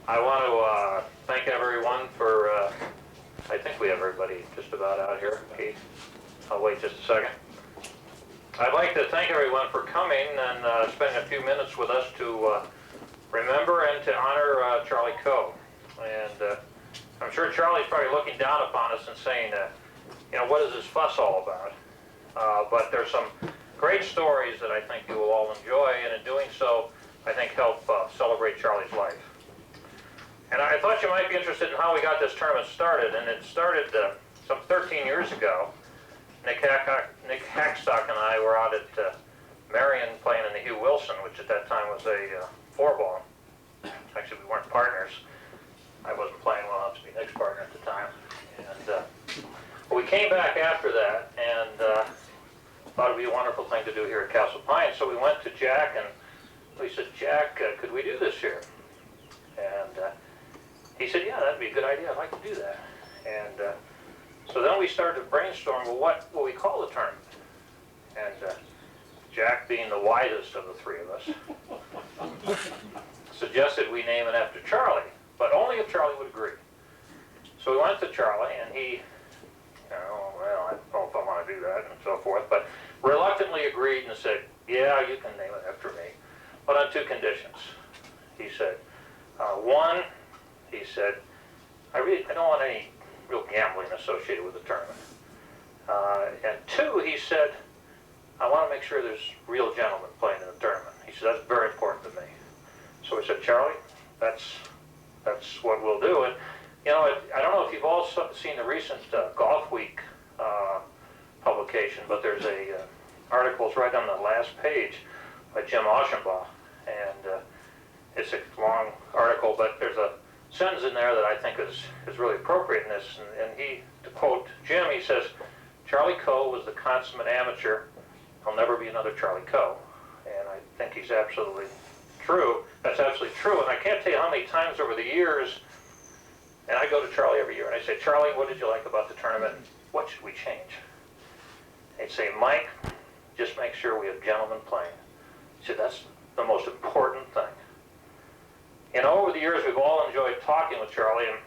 I want to thank everyone for, I think we have everybody just about out here. Keith, I'll wait just a second. I'd like to thank everyone for coming and spending a few minutes with us to remember and to honor Charlie Coe. And I'm sure Charlie's probably looking down upon us and saying, what is this fuss all about? But there's some great stories that I think you will all enjoy, and in doing so, I think help celebrate Charlie's life. And I thought you might be interested in how we got this tournament started, and it started some 13 years ago. Nick Hackstock and I were out at Marion playing in the Hugh Wilson, which at that time was a four-ball. Actually, we weren't partners. I wasn't playing well enough to be Nick's partner at the time. And we came back after that and thought it would be a wonderful thing to do here at Castle Pines. So we went to Jack and we said, Jack, could we do this year? And he said, yeah, that'd be a good idea. I'd like to do that. And so then we started to brainstorm, well, what will we call the tournament? And Jack, being the wisest of the three of us, suggested we name it after Charlie, but only if Charlie would agree. So we went to Charlie, and he, well, I don't know if I want to do that, and so forth, but reluctantly agreed and said, yeah, you can name it after me, but on two conditions. He said, one, he said, I don't want any real gambling associated with the tournament. And two, he said, I want to make sure there's real gentlemen playing in the tournament. He said, that's very important to me. So we said, Charlie, that's what we'll do. And, I don't know if you've all seen the recent Golf Week publication, but there's a article's right on the last page by Jim Auchenbaugh. And it's a long article, but there's a sentence in there that I think is really appropriate in this. And he, to quote Jim, he says, Charlie Coe was the consummate amateur. There'll never be another Charlie Coe. And I think he's absolutely true. That's absolutely true. And I can't tell you how many times over the years, and I go to Charlie every year and I say, Charlie, what did you like about the tournament? What should we change? He'd say, Mike, just make sure we have gentlemen playing. He said, that's the most important thing. Over the years, we've all enjoyed talking with Charlie and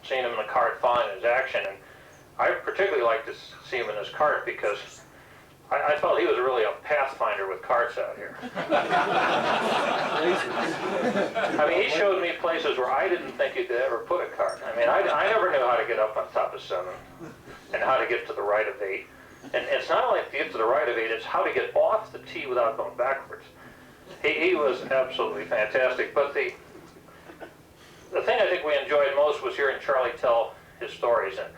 seeing him in the cart following his action. And I particularly like to see him in his cart because I felt he was really a pathfinder with carts out here. I mean, he showed me places where I didn't think you could ever put a cart. I mean, I never knew how to get up on top of 7 and how to get to the right of 8. And it's not only to get to the right of 8, it's how to get off the tee without going backwards. He was absolutely fantastic. But the thing I think we enjoyed most was hearing Charlie tell his stories. And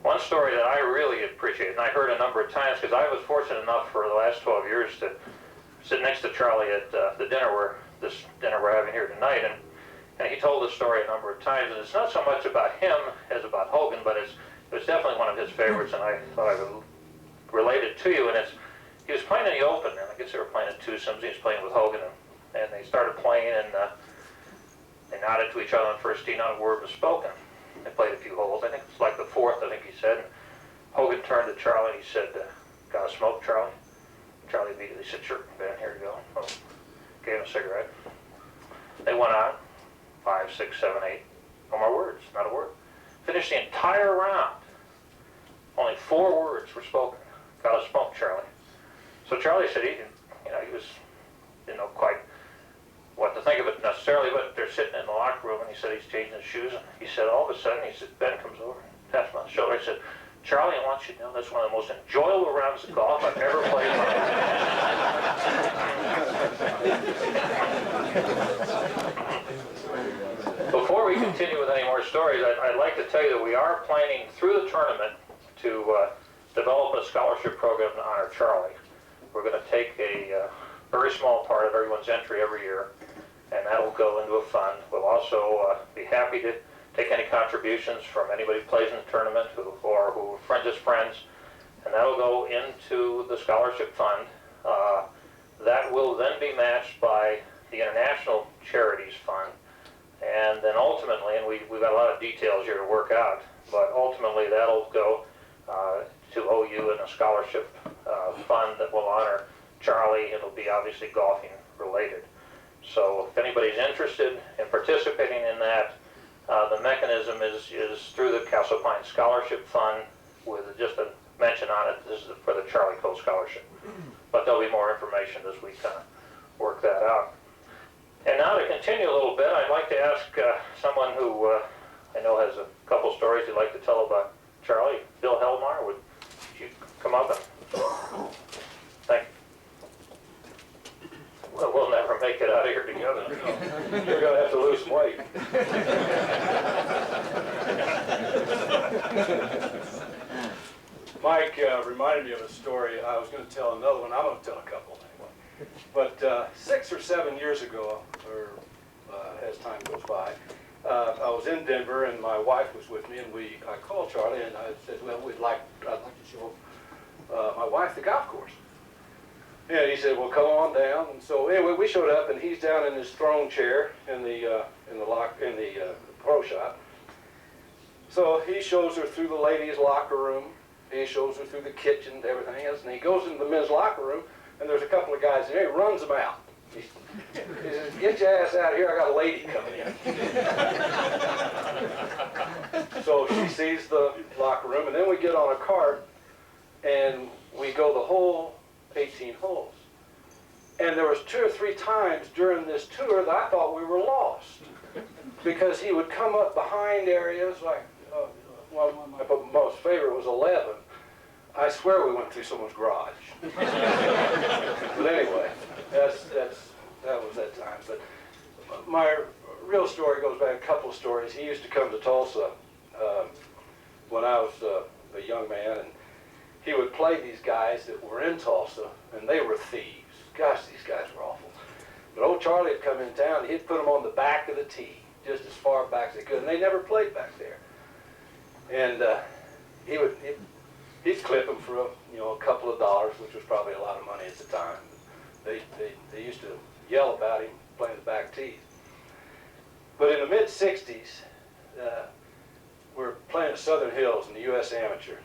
one story that I really appreciate, and I heard a number of times, because I was fortunate enough for the last 12 years to sit next to Charlie at the dinner this dinner we're having here tonight, and he told the story a number of times, and it's not so much about him as about Hogan, but it was definitely one of his favorites, and I thought I would relate it to you. And he was playing in the Open, and I guess they were playing at twosomes. He was playing with Hogan, and they started playing, and they nodded to each other on the first tee, not a word was spoken. They played a few holes. I think it's like the fourth, I think he said. And Hogan turned to Charlie and he said, got a smoke, Charlie? Charlie immediately said, sure, Ben, here you go. Well, gave him a cigarette. They went on, 5, 6, 7, 8. No more words, not a word. Finished the entire round. Only 4 words were spoken. Got a smoke, Charlie. So Charlie said he didn't know quite what to think of it necessarily, but they're sitting in the locker room, and he said he's changing his shoes, and he said all of a sudden, he said, Ben comes over, taps him on the shoulder, he said, Charlie, I want you to know that's one of the most enjoyable rounds of golf I've ever played in my life. Before we continue with any more stories, I'd like to tell you that we are planning through the tournament to develop a scholarship program to honor Charlie. We're going to take a very small part of everyone's entry every year, and that'll go into a fund. We'll also be happy to take any contributions from anybody who plays in the tournament or who are friends' friends, and that'll go into the scholarship fund. That will then be matched by the International Charities Fund, and then ultimately, and we've got a lot of details here to work out, but ultimately that'll go to OU in a scholarship fund that will honor Charlie. It'll be obviously golfing related. So if anybody's interested in participating in that, the mechanism is through the Castle Pine Scholarship Fund with just a mention on it. This is for the Charlie Coe Scholarship. But there'll be more information as we kind of work that out. And now to continue a little bit, I'd like to ask someone who I know has a couple stories he'd like to tell about Charlie. Bill Helmar, would you come up and thank you. Well, we'll never make it out of here together. You're going to have to lose some weight. Mike reminded me of a story. I was going to tell another one. I'm going to tell a couple anyway. But 6 or 7 years ago, or as time goes by, I was in Denver and my wife was with me, and I called Charlie and I said, well, I'd like to show my wife the golf course. And he said, well, come on down. And so anyway, we showed up, and he's down in his throne chair in the pro shop. So he shows her through the ladies' locker room. He shows her through the kitchen and everything else. And he goes into the men's locker room, and there's a couple of guys in there. He runs them out. He says, get your ass out of here. I got a lady coming in. So she sees the locker room, and then we get on a cart, and we go the whole 18 holes. And there was 2 or 3 times during this tour that I thought we were lost, because he would come up behind areas like, one of my most favorite was 11. I swear we went through someone's garage. But anyway, that was that time. But my real story goes back a couple of stories. He used to come to Tulsa when I was a young man, and he would play these guys that were in Tulsa, and they were thieves. Gosh, these guys were awful. But old Charlie would come in town, and he'd put them on the back of the tee, just as far back as they could, and they never played back there. And he'd clip them for a couple of dollars, which was probably a lot of money at the time. They used to yell about him playing the back tees. But in the mid-'60s, we're playing at Southern Hills in the U.S. Amateur.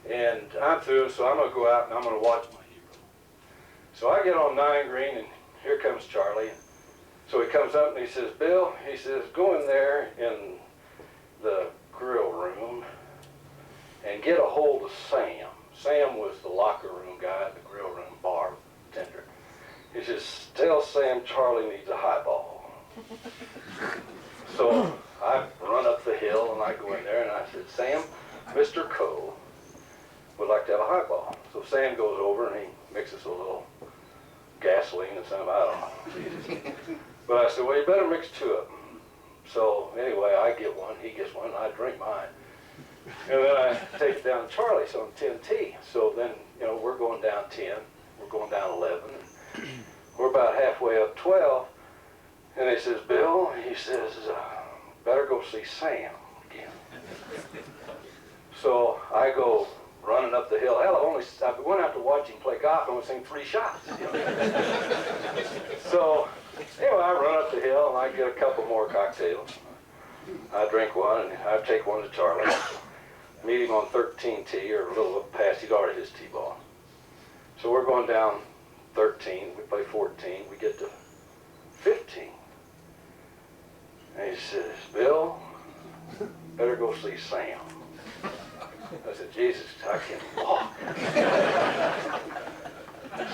And I'm through, so I'm going to go out and I'm going to watch my hero. So I get on 9 green, and here comes Charlie. So he comes up and he says, Bill, he says, go in there in the grill room and get a hold of Sam. Sam was the locker room guy at the grill room bartender. He says, tell Sam Charlie needs a highball. So I run up the hill and I go in there and I said, Sam, Mr. Coe would like to have a highball. So Sam goes over and he mixes a little gasoline and something, I don't know. But I said, well, you better mix 2 of them. So anyway, I get one, he gets one, I drink mine. And then I take it down to Charlie's on 10T. So then, we're going down 10, we're going down 11. We're about halfway up 12. And he says, Bill, he says, better go see Sam again. So I go running up the hill. Hell, I went out to watch him play golf and only seen 3 shots. So anyway, I run up the hill and I get a couple more cocktails. I drink one and I take one to Charlie. Meet him on 13T, or a little past. He'd already his T-ball. So we're going down 13. We play 14. We get to 15. And he says, Bill, better go see Sam. I said, Jesus, I can't walk.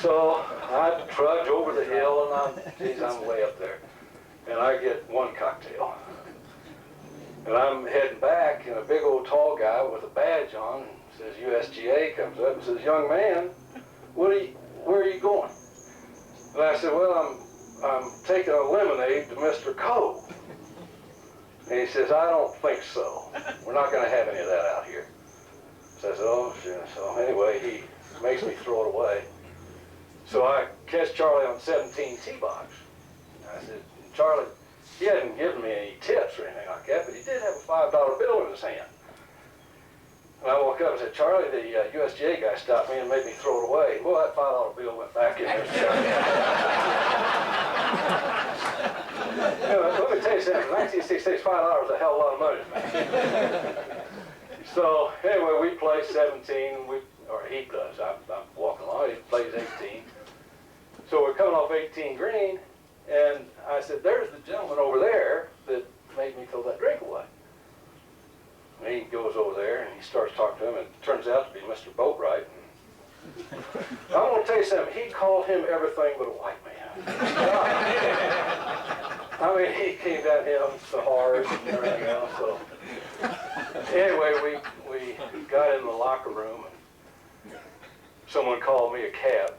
So I trudge over the hill, and I'm way up there. And I get one cocktail. And I'm heading back, and a big old tall guy with a badge on, says USGA, comes up and says, young man, where are you going? And I said, well, I'm taking a lemonade to Mr. Coe. And he says, I don't think so. We're not going to have any of that out here. So I said, oh, shit. So anyway, he makes me throw it away. So I catch Charlie on 17 T-box. I said, Charlie, he hadn't given me any tips or anything like that, but he did have a $5 bill in his hand. And I woke up and said, Charlie, the USGA guy stopped me and made me throw it away. Well, that $5 bill went back in there. Let me tell you something. 1966, $5 is a hell of a lot of money, man. So anyway, we play 17, or he does. I'm walking along. He plays 18. So we're coming off 18 green, and I said, there's the gentleman over there that made me throw that drink away. And he goes over there and he starts talking to him, and it turns out to be Mr. Boatwright. I'm going to tell you something, he called him everything but a white man. I mean, he came down him so hard and everything else. So anyway, we got in the locker room, and someone called me a cab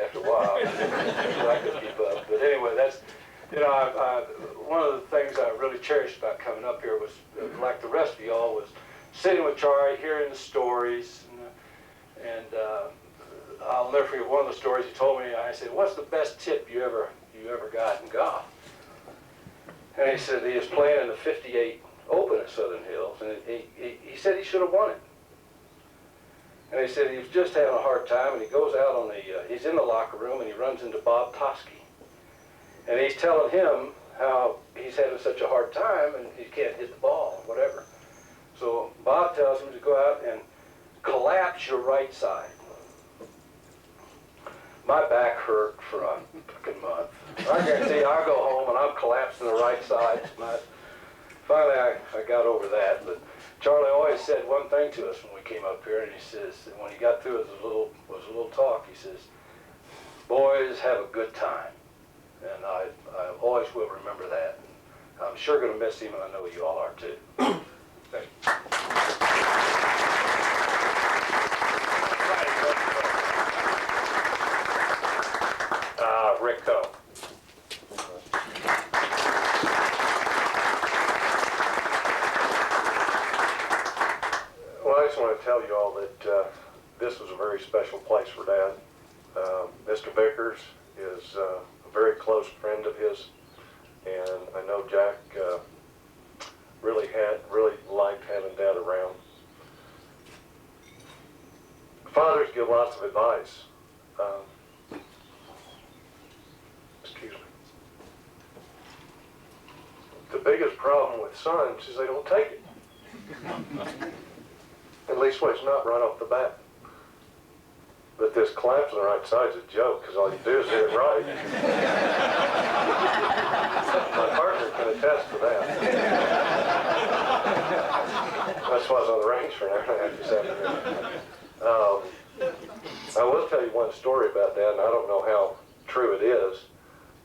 after a while. I couldn't keep up. But anyway, that's, you know, one of the things I really cherished about coming up here was, like the rest of y'all, was sitting with Charlie, hearing the stories, and I'll never forget one of the stories he told me. I said, "What's the best tip you ever got in golf?" And he said he was playing in the '58 Open at Southern Hills, and he said he should have won it. And he said he was just having a hard time, and he goes out on the, he's in the locker room, and he runs into Bob Toski. And he's telling him how he's having such a hard time, and he can't hit the ball, or whatever. So Bob tells him to go out and collapse your right side. My back hurt for a fucking month. I guarantee you, I go home and I'm collapsing the right side. Finally, I got over that. But Charlie always said one thing to us when we came up here, and he says, when he got through his little talk, he says, "Boys, have a good time." And I always will remember that. I'm sure going to miss him, and I know you all are too. Thank you. Rick Coe. Well, I just want to tell you all that this was a very special place for Dad. Mr. Vickers is a very close friend of his, and I know Jack really liked having Dad around. Fathers give lots of advice. Excuse me. The biggest problem with sons is they don't take it. At least when it's not right off the bat. But this collapse on the right side is a joke, because all you do is hit it right. My partner can attest to that. That's why I was on the range for an hour and a half this afternoon. I will tell you one story about that, and I don't know how true it is,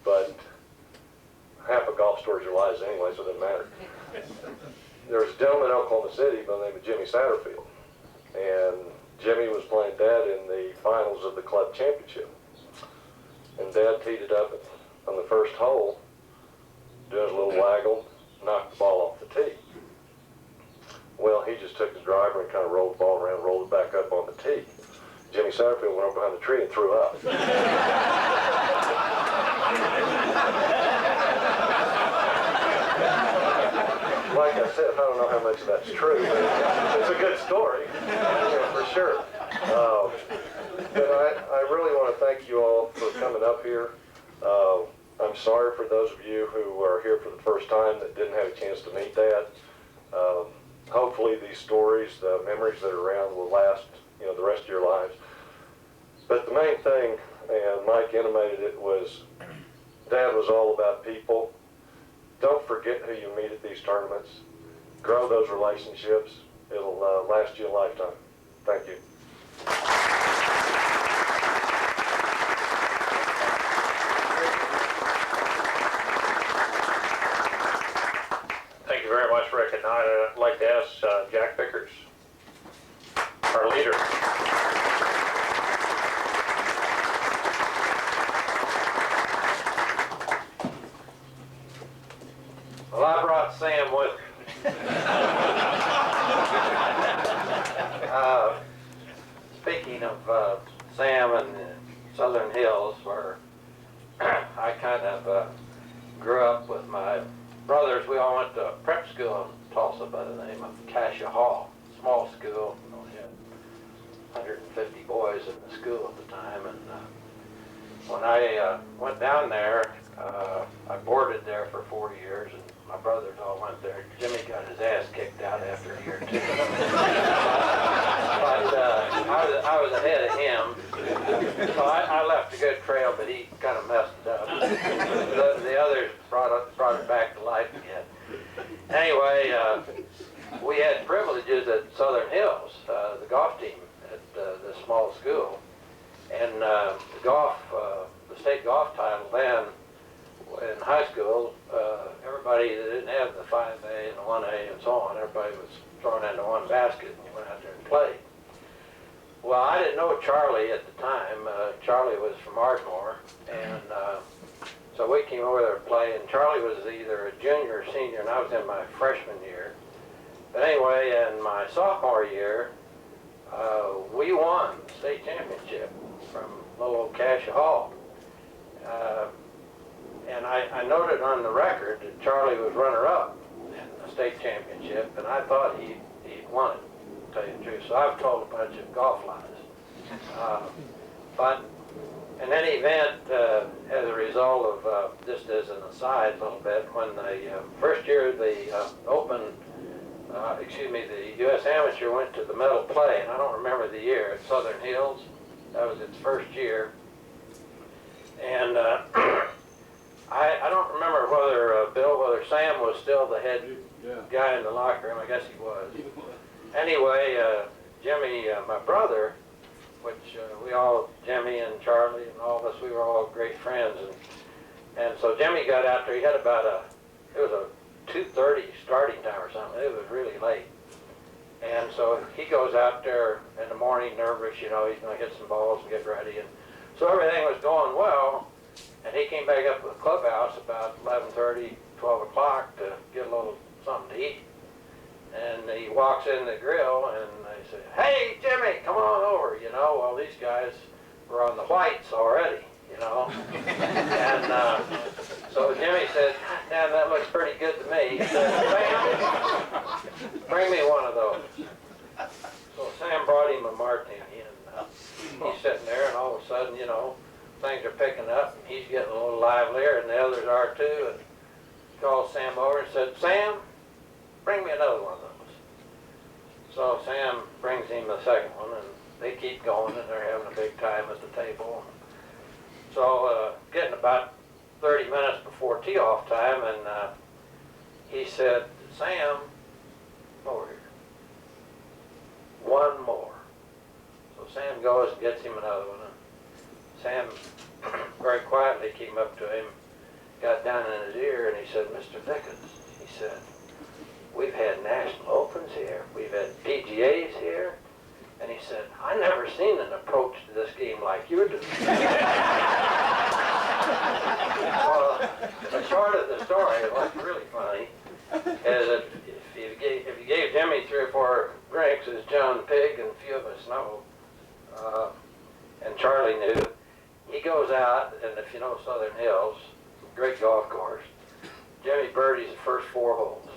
but half of golf stories are lies anyway, so it doesn't matter. There was a gentleman in Oklahoma City by the name of Jimmy Satterfield, and Jimmy was playing Dad in the finals of the club championship. And Dad teed it up on the first hole, doing a little waggle, knocked the ball off the tee. Well, he just took his driver and kind of rolled the ball around, rolled it back up on the tee. Jimmy Satterfield went over behind the tree and threw up. Like I said, I don't know how much of that's true, but it's a good story, for sure. But I really want to thank you all for coming up here. I'm sorry for those of you who are here for the first time that didn't have a chance to meet Dad. Hopefully these stories, the memories that are around will last, the rest of your lives. But the main thing, and Mike intimated it, was Dad was all about people. Don't forget who you meet at these tournaments. Grow those relationships. It'll last you a lifetime. Thank you. Thank you very much, Rick. And now I'd like to ask Jack Vickers, our leader. Well, I brought Sam with me. Speaking of Sam and the Southern Hills, where I kind of grew up with my brothers, we all went to prep school in Tulsa by the name of Cassia Hall. Small school, only had 150 boys in the school at the time. And when I went down there, I boarded there for 4 years, and my brothers all went there. Jimmy got his ass kicked out after a year or two. But I was ahead of him. So I left a good trail, but he kind of messed it up. The others brought it back to life again. Anyway, we had privileges at Southern Hills, the golf team at this small school. And the state golf title then, in high school, everybody that didn't have the 5A and the 1A and so on, everybody was thrown into one basket and you went out there and played. Well, I didn't know Charlie at the time. Charlie was from Ardmore, and so we came over there to play, and Charlie was either a junior or senior, and I was in my freshman year. But anyway, in my sophomore year, we won the state championship from little old Cassia Hall. And I noted on the record that Charlie was runner-up in the state championship, and I thought he'd won it, to tell you the truth. So I've told a bunch of golf lies. But in any event, as a result of, just as an aside a little bit, when the first year of the the U.S. Amateur went to the medal play, and I don't remember the year, at Southern Hills. That was its first year. And I don't remember whether Sam was still the head guy in the locker room. I guess he was. Anyway, Jimmy, my brother, which Jimmy and Charlie and all of us, we were all great friends. And so Jimmy got out there. He had about it was a 2:30 starting time or something. It was really late. And so he goes out there in the morning nervous, he's going to hit some balls and get ready. And so everything was going well. And he came back up to the clubhouse about 11:30, 12 o'clock to get a little something to eat. And he walks in the grill and they say, "Hey, Jimmy, come on over." Well, these guys were on the whites already, And so Jimmy said, "Damn, that looks pretty good to me." He said, "Sam, bring me one of those." So Sam brought him a martini, and he's sitting there, and all of a sudden, things are picking up, and he's getting a little livelier, and the others are too. And he called Sam over and said, "Sam, bring me another one of those." So Sam brings him the second one, and they keep going, and they're having a big time at the table. So getting about 30 minutes before tee-off time, and he said, "Sam, over here. One more." So Sam goes and gets him another one. And Sam very quietly came up to him, got down in his ear, and he said, "Mr. Dickens," he said, "we've had National Opens here, we've had PGAs here," and he said, "I never seen an approach to this game like you're doing." Well, the short of the story, what's really funny, is that if you gave Jimmy 3 or 4 drinks, as John Pig and a few of us know, and Charlie knew, he goes out, and if you know Southern Hills, great golf course, Jimmy birdies the first 4 holes.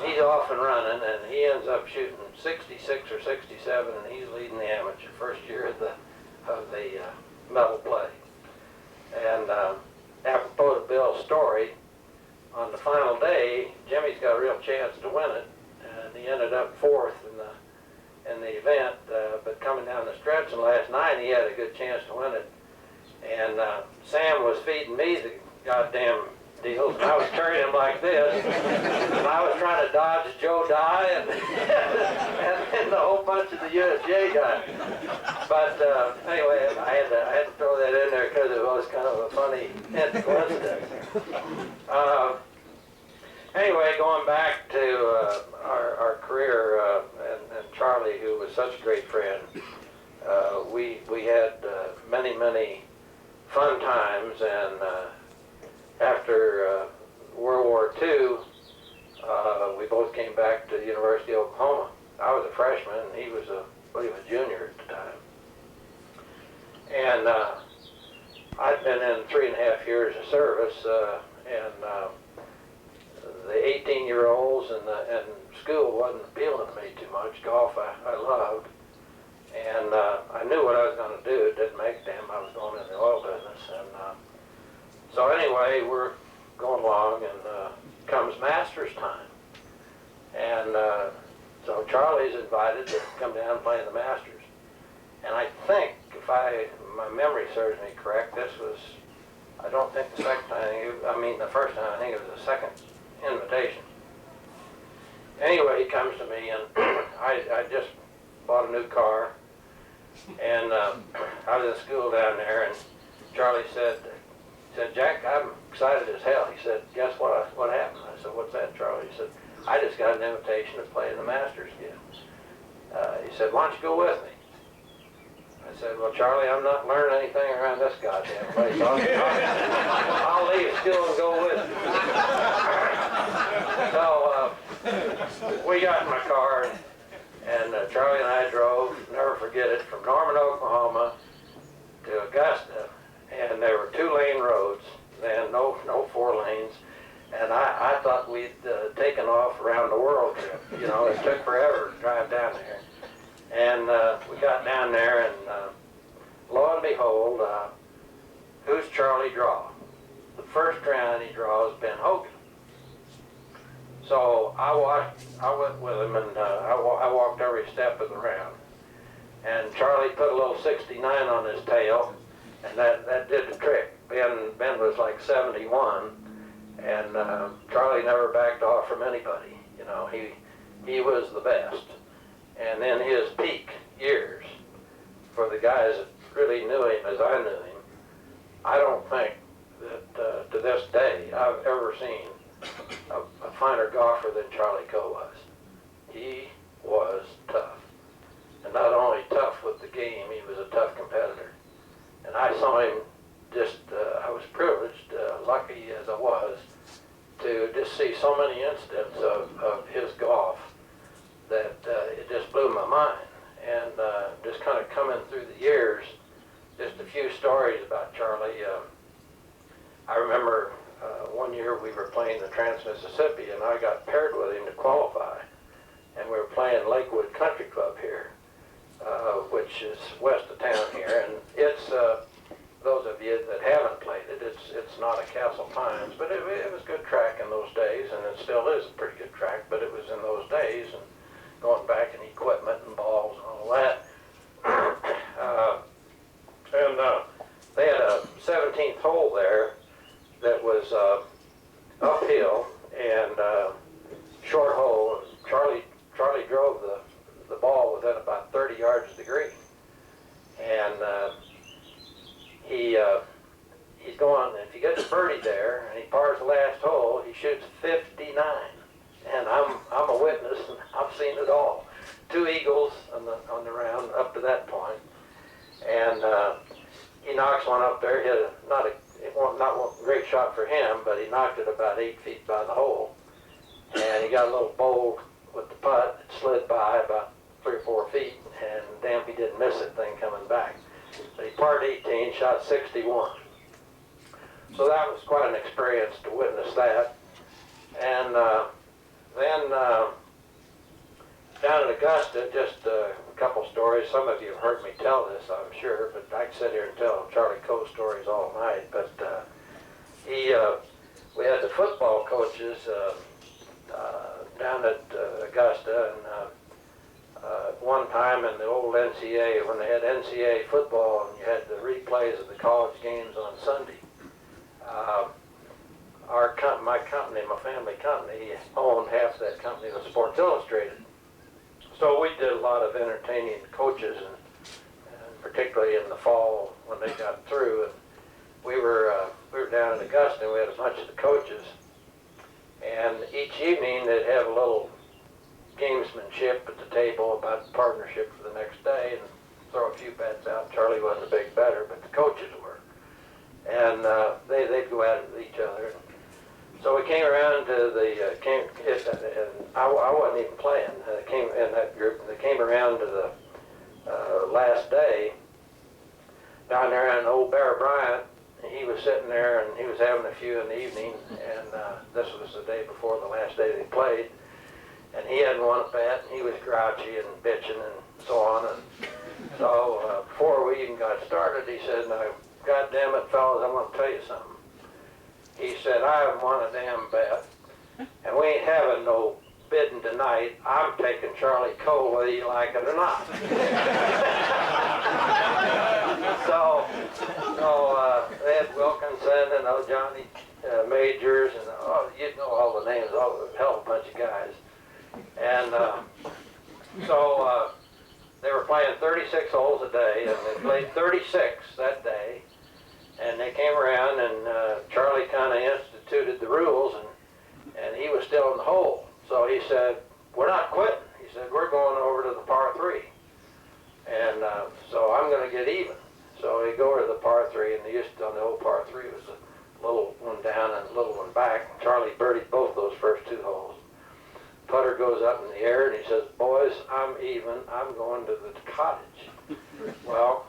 He's off and running, and he ends up shooting 66 or 67, and he's leading the amateur first year of the medal play. And apropos to Bill's story, on the final day, Jimmy's got a real chance to win it, and he ended up 4th in the event. But coming down the stretch, and last night he had a good chance to win it. And Sam was feeding me the goddamn deals, and I was carrying him like this, and I was trying to dodge Joe Dye and the whole bunch of the USGA guys. But anyway, I had to throw that in there because it was kind of a funny coincidence. Anyway, going back to our career and Charlie, who was such a great friend, we had many fun times, and after World War II, we both came back to the University of Oklahoma. I was a freshman, and he was a junior at the time. And I'd been in 3.5 years of service, and the 18-year-olds and school wasn't appealing to me too much. Golf I loved, and I knew what I was going to do. It didn't make a damn. I was going in the oil business, and so anyway, we're going along, and comes Masters time, and so Charlie's invited to come down and play in the Masters, And I think, if my memory serves me correct, this was, I don't think the second time, I mean the first time, I think it was the second invitation. Anyway, he comes to me, and I just bought a new car, and I was in school down there, and Charlie said, Jack, I'm excited as hell. He said, guess what happened? I said, what's that, Charlie? He said, I just got an invitation to play in the Masters again. He said, why don't you go with me? I said, well, Charlie, I'm not learning anything around this goddamn place. I'll leave school and go with you. So we got in my car, and Charlie and I drove, never forget it, from Norman, Oklahoma to Augusta. And there were 2-lane roads, and no 4 lanes. And I thought we'd taken off around the world trip. You know, it took forever to drive down there. And we got down there, and lo and behold, who's Charlie draw? The first round he draws Ben Hogan. So I went with him, and I walked every step of the round. And Charlie put a little 69 on his tail, and that did the trick. Ben was like 71, and Charlie never backed off from anybody. You know, he was the best. And in his peak years, for the guys that really knew him as I knew him, I don't think that to this day I've ever seen a finer golfer than Charlie Coe was. He was tough. And not only tough with the game, he was a tough competitor. And I saw him I was privileged, lucky as I was, to just see so many incidents of his golf that it just blew my mind. And just kind of coming through the years, just a few stories about Charlie. I remember one year we were playing the Trans-Mississippi, and I got paired with him to qualify. And we were playing Lakewood Country Club here, which is west of town here. And it's, those of you that haven't played it, it's not a Castle Pines, but it was a good track in those days, and it still is a pretty good track, but it was in those days, and going back in equipment and balls and all that. And they had a 17th hole there that was uphill and short hole. Charlie drove the ball within about 30 yards of the green, and he's going. If he gets a birdie there and he pars the last hole, he shoots 59. And I'm a witness, and I've seen it all. 2 eagles on the round up to that point, and he knocks one up there. Hit not a great shot for him, but he knocked it about 8 feet by the hole, and he got a little bowl with the putt. It slid by about 3 or 4 feet, and damn, he didn't miss it thing coming back. But he parred 18, shot 61. So that was quite an experience to witness that, and. Then down at Augusta, just a couple stories. Some of you have heard me tell this, I'm sure, but I can sit here and tell Charlie Coe stories all night. But we had the football coaches down at Augusta, and one time in the old NCAA, when they had NCAA football and you had the replays of the college games on Sunday, my family company, owned half of that company was Sports Illustrated. So we did a lot of entertaining coaches, and particularly in the fall when they got through. And we were down in Augusta, and we had a bunch of the coaches. And each evening they'd have a little gamesmanship at the table about partnership for the next day, and throw a few bets out. Charlie wasn't a big bettor, but the coaches were. And they'd go at it with each other. So we came around to and I wasn't even playing. Came in that group, and they came around to the last day down there in Old Bear Bryant. He was sitting there, and he was having a few in the evening, and this was the day before the last day they played. And he hadn't won a bet, and he was grouchy and bitching and so on. And so before we even got started, he said, "Now, God damn it, fellas, I'm going to tell you something." He said, "I haven't won a damn bet, and we ain't having no bidding tonight. I'm taking Charlie Coe whether you like it or not." So they had Wilkinson and Johnny Majors and you know all the names, all the hell of a bunch of guys. And so they were playing 36 holes a day, and they played 36 that day. And they came around, and Charlie kind of instituted the rules, and he was still in the hole. So he said, "We're not quitting." He said, "We're going over to the par 3. And so I'm going to get even." So he go over to the par 3, and they used to, on the old par 3 was a little one down and a little one back. Charlie birdied both those first 2 holes. Putter goes up in the air, and he says, "Boys, I'm even. I'm going to the cottage." Well,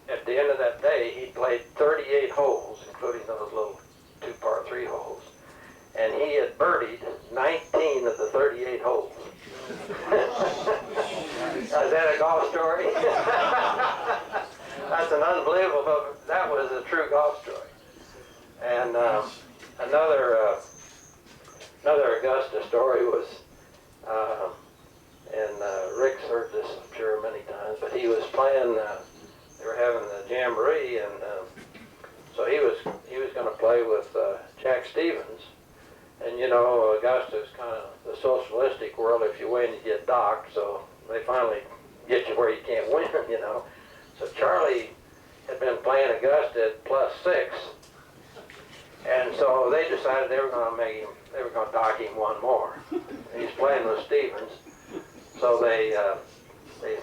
at the end of that day, he played 38 holes, including those little 2 par 3 holes, and he had birdied 19 of the 38 holes. Is that a golf story? That's an unbelievable, that was a true golf story. And another Augusta story was, and Rick's heard this, I'm sure, many times, but he was playing, they were having the jamboree, and so he was going to play with Jack Stevens. And you know, Augusta is kind of the socialistic world. If you win, you get docked. So they finally get you where you can't win, you know. So Charlie had been playing Augusta at +6, and so they decided they were going to dock him one more. He's playing with Stevens, so they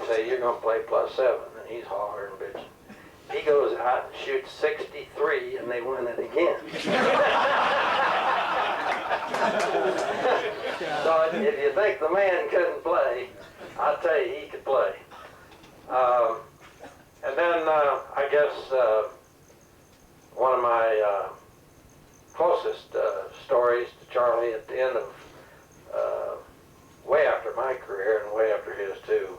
say, "You're going to play +7," and he's hollering and bitching. He goes out and shoots 63, and they win it again. So if you think the man couldn't play, I'll tell you, he could play. And then I guess one of my closest stories to Charlie at the end of way after my career and way after his too.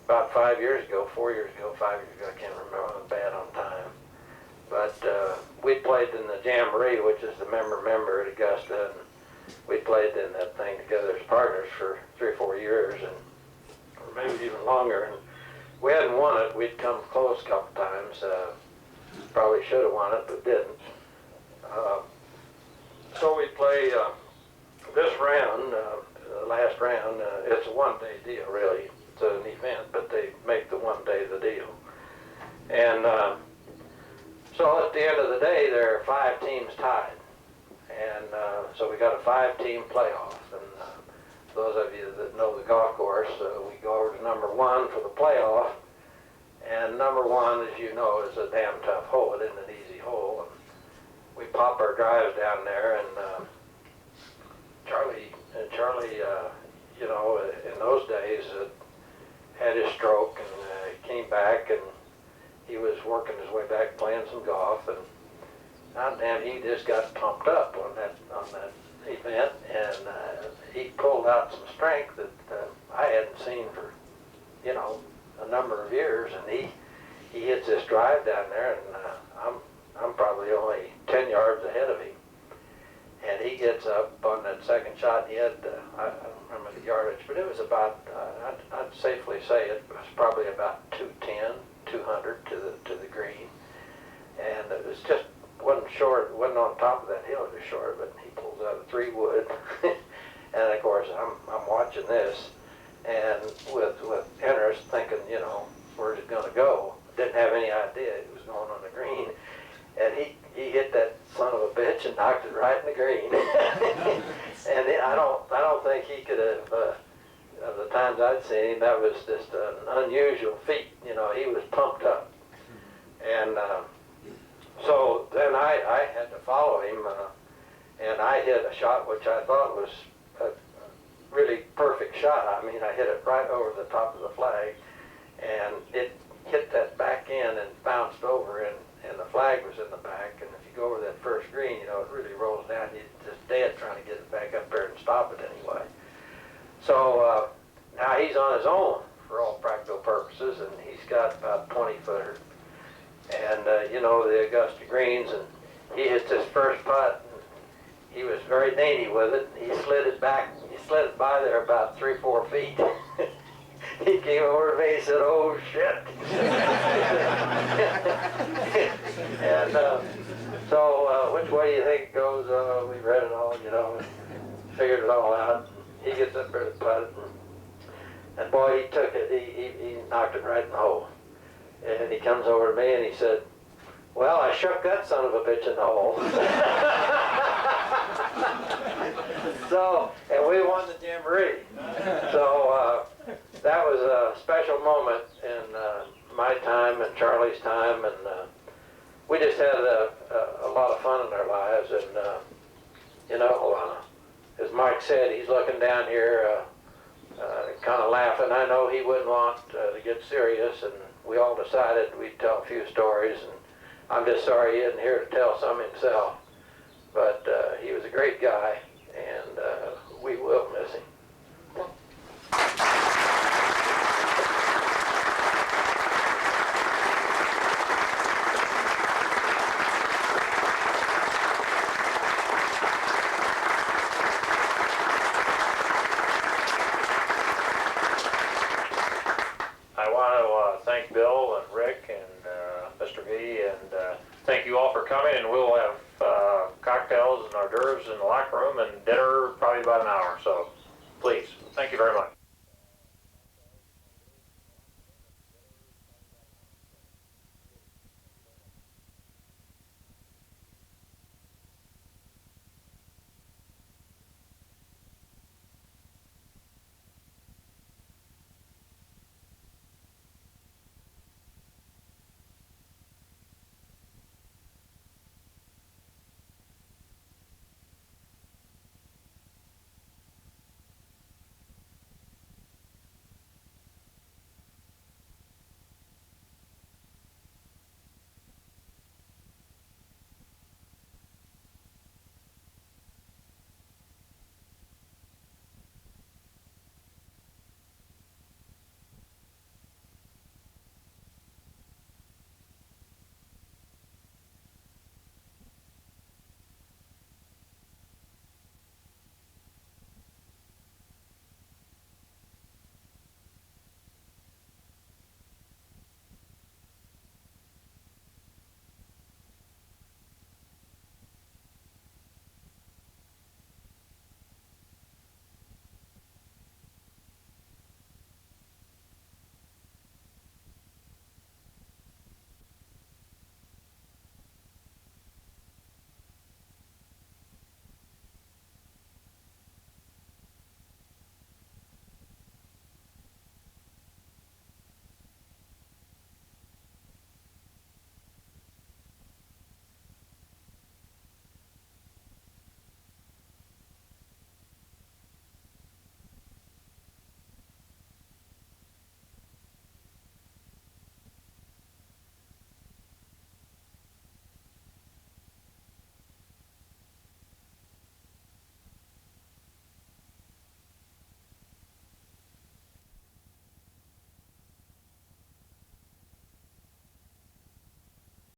About 5 years ago, 4 years ago, 5 years ago, I can't remember, I'm bad on time. But we played in the Jamboree, which is the member at Augusta, and we played in that thing together as partners for 3 or 4 years, and or maybe even longer. And we hadn't won it. We'd come close a couple times. Probably should have won it, but didn't. So we play this round, the last round. It's a one-day deal, really. It's an event, but they make the one day the deal. And so at the end of the day, there are 5 teams tied. And so we got a 5-team playoff. And those of you that know the golf course, we go over to number 1 for the playoff. And number 1, as you know, is a damn tough hole. It isn't an easy hole. And we pop our drives down there, and Charlie, you know, in those days, had his stroke, and he came back, and he was working his way back playing some golf, and goddamn, he just got pumped up on that event, and he pulled out some strength that I hadn't seen for, you know, a number of years, and he hits this drive down there, and I'm probably only 10 yards ahead of him, and he gets up on that second shot, and he had, I don't remember the yardage, but it was about, I'd safely say it was probably about 210, 200 to the green, and it was just, wasn't short, wasn't on top of that hill, it was short, but he pulls out a 3-wood, and of course I'm watching this, and with interest, thinking, you know, where's it gonna go? Didn't have any idea it was going on the green, and he hit that son of a bitch and knocked it right in the green. And I don't think he could have, of the times I'd seen him, that was just an unusual feat. You know, he was pumped up. And so then I had to follow him, and I hit a shot which I thought was a really perfect shot. I mean, I hit it right over the top of the flag, and it hit that back end and bounced over, and the flag was in the back, and if you go over that first green, you know, it really rolls down. You're just dead trying to get it back up there and stop it anyway. So now he's on his own for all practical purposes, and he's got about 20-footer. And, you know, the Augusta greens, and he hits his first putt, and he was very dainty with it. He slid it back, he slid it by there about 3 or 4 feet. he came over to me and said, "Oh shit." And so which way do you think it goes? We read it all, you know, and figured it all out. He gets up there to putt, and boy, he took it, he knocked it right in the hole. And he comes over to me and he said, "Well, I shook that son of a bitch in the hole." So, and we won the jamboree. So that was a special moment in my time and Charlie's time, and we just had a lot of fun in our lives. And you know, as Mike said, he's looking down here, kind of laughing. I know he wouldn't want to get serious, and we all decided we'd tell a few stories. And I'm just sorry he isn't here to tell some himself. But he was a great guy, and we will miss him. I want to thank Bill and Rick and Mr. V, and thank you all for coming, and we'll have cocktails and hors d'oeuvres in the locker room and dinner probably about an hour, so please, thank you very much.